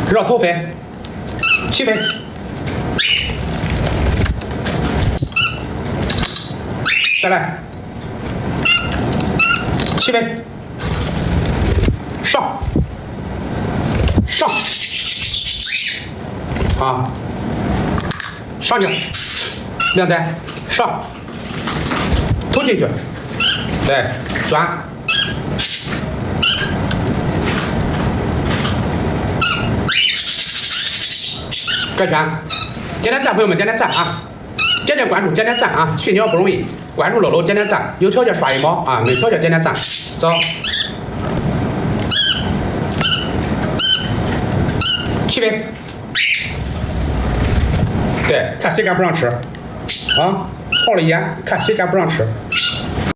绕头飞，起飞，再来，起飞，上，上，啊，上去，亮腿，上，突进去，对，转。转圈，点点赞，朋友们点点赞啊！点点关注，点点赞啊！学鸟不容易，关注乐乐，点点赞，有条件刷一毛啊，没条件点点赞。走，起飞。对，看谁敢不让吃啊？好了眼，看谁敢不让吃。